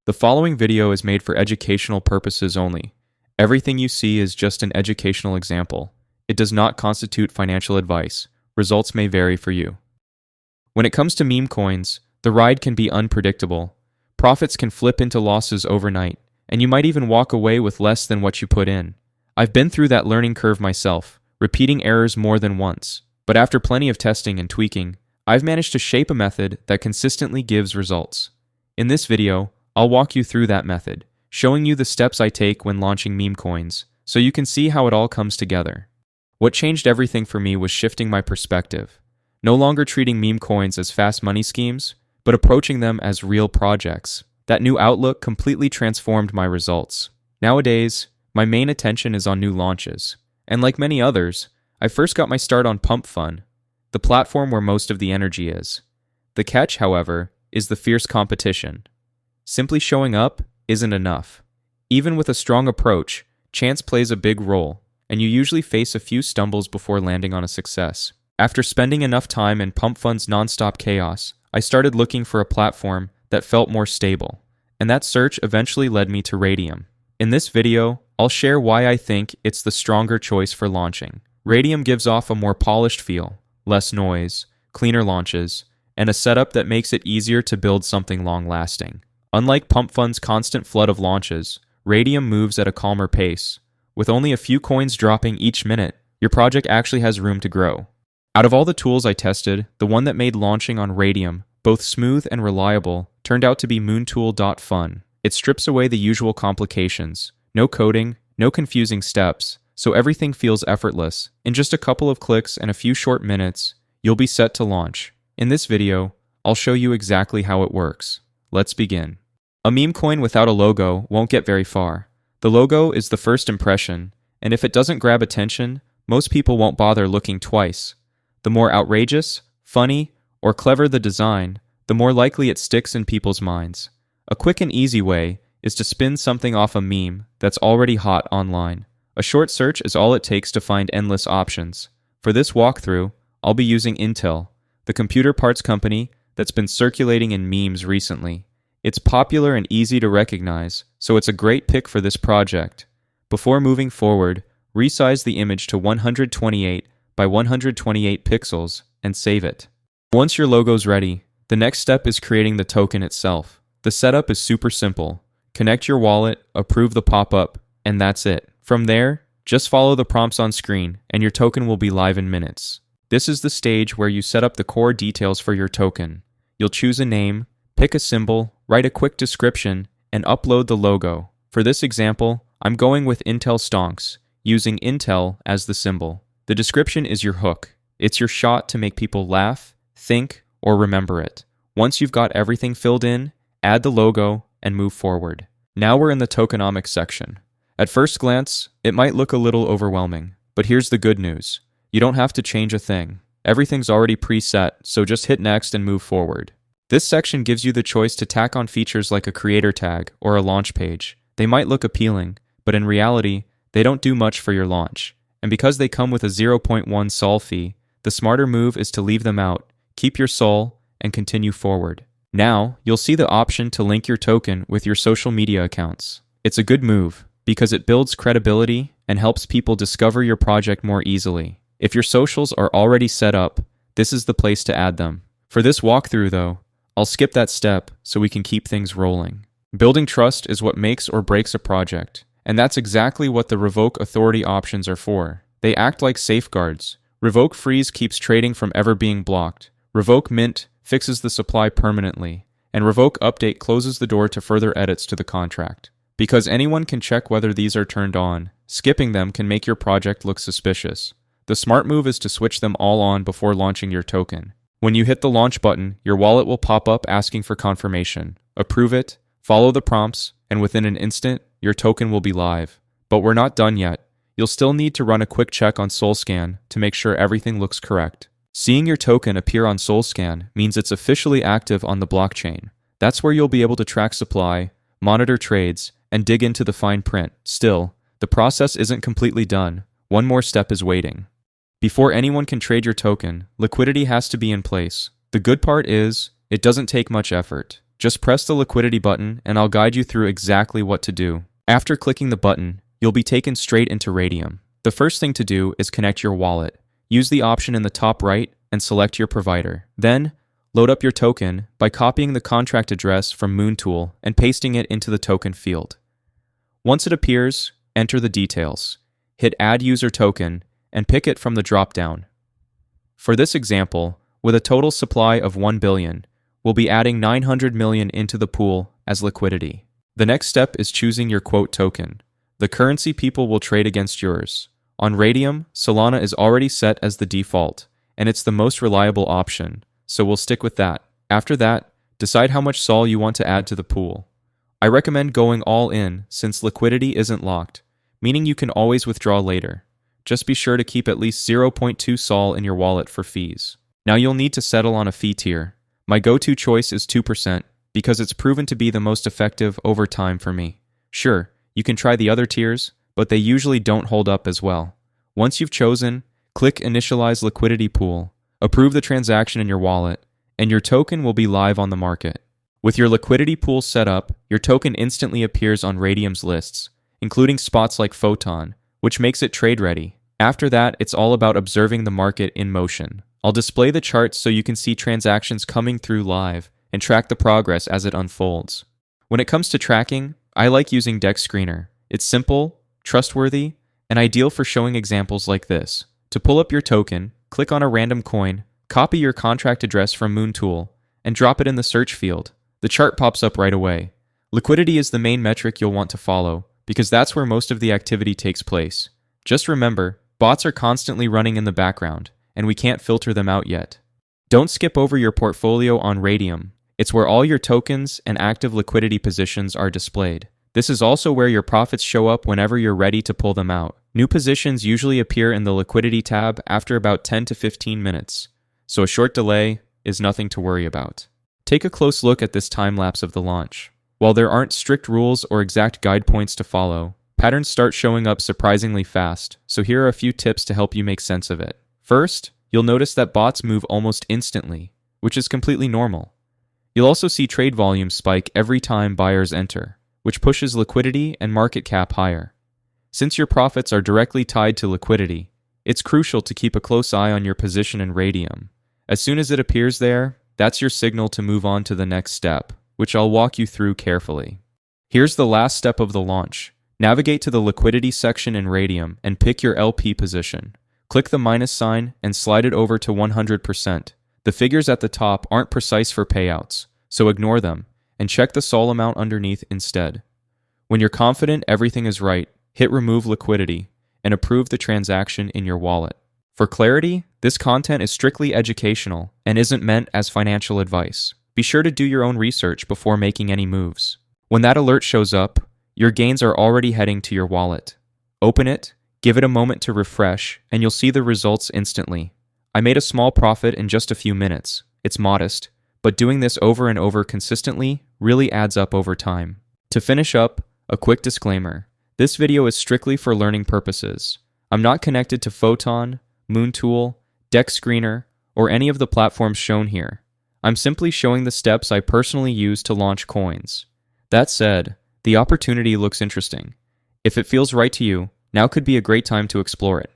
The following video is made for educational purposes only. Everything you see is just an educational example. It does not constitute financial advice. Results may vary for you. When it comes to meme coins, the ride can be unpredictable. Profits can flip into losses overnight, and you might even walk away with less than what you put in. I've been through that learning curve myself, repeating errors more than once. But after plenty of testing and tweaking, I've managed to shape a method that consistently gives results. In this video, I'll walk you through that method, showing you the steps I take when launching meme coins, so you can see how it all comes together. What changed everything for me was shifting my perspective. No longer treating meme coins as fast money schemes, but approaching them as real projects. That new outlook completely transformed my results. Nowadays, my main attention is on new launches. And like many others, I first got my start on Pump Fun, the platform where most of the energy is. The catch, however, is the fierce competition. Simply showing up isn't enough. Even with a strong approach, chance plays a big role, and you usually face a few stumbles before landing on a success. After spending enough time in Pump Fun's nonstop chaos, I started looking for a platform that felt more stable, and that search eventually led me to Raydium. In this video, I'll share why I think it's the stronger choice for launching. Raydium gives off a more polished feel, less noise, cleaner launches, and a setup that makes it easier to build something long-lasting. Unlike Pump Fun's constant flood of launches, Raydium moves at a calmer pace. With only a few coins dropping each minute, your project actually has room to grow. Out of all the tools I tested, the one that made launching on Raydium both smooth and reliable turned out to be moontool.fun. It strips away the usual complications. No coding, no confusing steps, so everything feels effortless. In just a couple of clicks and a few short minutes, you'll be set to launch. In this video, I'll show you exactly how it works. Let's begin. A meme coin without a logo won't get very far. The logo is the first impression, and if it doesn't grab attention, most people won't bother looking twice. The more outrageous, funny, or clever the design, the more likely it sticks in people's minds. A quick and easy way is to spin something off a meme that's already hot online. A short search is all it takes to find endless options. For this walkthrough, I'll be using Intel, the computer parts company that's been circulating in memes recently. It's popular and easy to recognize, so it's a great pick for this project. Before moving forward, resize the image to 128 by 128 pixels and save it. Once your logo's ready, the next step is creating the token itself. The setup is super simple. Connect your wallet, approve the pop-up, and that's it. From there, just follow the prompts on screen, and your token will be live in minutes. This is the stage where you set up the core details for your token. You'll choose a name, pick a symbol, write a quick description, and upload the logo. For this example, I'm going with Intel Stonks, using Intel as the symbol. The description is your hook. It's your shot to make people laugh, think, or remember it. Once you've got everything filled in, add the logo and move forward. Now we're in the tokenomics section. At first glance, it might look a little overwhelming, but here's the good news. You don't have to change a thing. Everything's already preset, so just hit next and move forward. This section gives you the choice to tack on features like a creator tag or a launch page. They might look appealing, but in reality, they don't do much for your launch. And because they come with a 0.1 sol fee, the smarter move is to leave them out, keep your sol, and continue forward. Now, you'll see the option to link your token with your social media accounts. It's a good move, because it builds credibility and helps people discover your project more easily. If your socials are already set up, this is the place to add them. For this walkthrough though, I'll skip that step so we can keep things rolling. Building trust is what makes or breaks a project, and that's exactly what the revoke authority options are for. They act like safeguards. Revoke freeze keeps trading from ever being blocked. Revoke mint fixes the supply permanently, and revoke update closes the door to further edits to the contract. Because anyone can check whether these are turned on, skipping them can make your project look suspicious. The smart move is to switch them all on before launching your token. When you hit the launch button, your wallet will pop up asking for confirmation. Approve it, follow the prompts, and within an instant, your token will be live. But we're not done yet. You'll still need to run a quick check on SolScan to make sure everything looks correct. Seeing your token appear on SolScan means it's officially active on the blockchain. That's where you'll be able to track supply, monitor trades, and dig into the fine print. Still, the process isn't completely done. One more step is waiting. Before anyone can trade your token, liquidity has to be in place. The good part is, it doesn't take much effort. Just press the liquidity button and I'll guide you through exactly what to do. After clicking the button, you'll be taken straight into Raydium. The first thing to do is connect your wallet. Use the option in the top right and select your provider. Then, load up your token by copying the contract address from Moontool and pasting it into the token field. Once it appears, enter the details. Hit Add User Token and pick it from the drop-down. For this example, with a total supply of 1 billion, we'll be adding 900 million into the pool as liquidity. The next step is choosing your quote token. The currency people will trade against yours. On Raydium, Solana is already set as the default, and it's the most reliable option, so we'll stick with that. After that, decide how much Sol you want to add to the pool. I recommend going all in since liquidity isn't locked, meaning you can always withdraw later. Just be sure to keep at least 0.2 Sol in your wallet for fees. Now you'll need to settle on a fee tier. My go-to choice is 2% because it's proven to be the most effective over time for me. Sure, you can try the other tiers, but they usually don't hold up as well. Once you've chosen, click Initialize Liquidity Pool, approve the transaction in your wallet, and your token will be live on the market. With your liquidity pool set up, your token instantly appears on Raydium's lists, including spots like Photon, which makes it trade-ready. After that, it's all about observing the market in motion. I'll display the charts so you can see transactions coming through live and track the progress as it unfolds. When it comes to tracking, I like using Dex Screener. It's simple, trustworthy, and ideal for showing examples like this. To pull up your token, click on a random coin, copy your contract address from Moontool, and drop it in the search field. The chart pops up right away. Liquidity is the main metric you'll want to follow, because that's where most of the activity takes place. Just remember, bots are constantly running in the background, and we can't filter them out yet. Don't skip over your portfolio on Raydium. It's where all your tokens and active liquidity positions are displayed. This is also where your profits show up whenever you're ready to pull them out. New positions usually appear in the liquidity tab after about 10 to 15 minutes, so a short delay is nothing to worry about. Take a close look at this time-lapse of the launch. While there aren't strict rules or exact guide points to follow, patterns start showing up surprisingly fast, so here are a few tips to help you make sense of it. First, you'll notice that bots move almost instantly, which is completely normal. You'll also see trade volume spike every time buyers enter, which pushes liquidity and market cap higher. Since your profits are directly tied to liquidity, it's crucial to keep a close eye on your position in Raydium. As soon as it appears there, that's your signal to move on to the next step, which I'll walk you through carefully. Here's the last step of the launch. Navigate to the liquidity section in Raydium and pick your LP position. Click the minus sign and slide it over to 100%. The figures at the top aren't precise for payouts, so ignore them and check the Sol amount underneath instead. When you're confident everything is right, hit Remove Liquidity and approve the transaction in your wallet. For clarity, this content is strictly educational and isn't meant as financial advice. Be sure to do your own research before making any moves. When that alert shows up, your gains are already heading to your wallet. Open it, give it a moment to refresh, and you'll see the results instantly. I made a small profit in just a few minutes. It's modest, but doing this over and over consistently really adds up over time. To finish up, a quick disclaimer. This video is strictly for learning purposes. I'm not connected to Photon, Moontool, Dex Screener, or any of the platforms shown here. I'm simply showing the steps I personally use to launch coins. That said, the opportunity looks interesting. If it feels right to you, now could be a great time to explore it.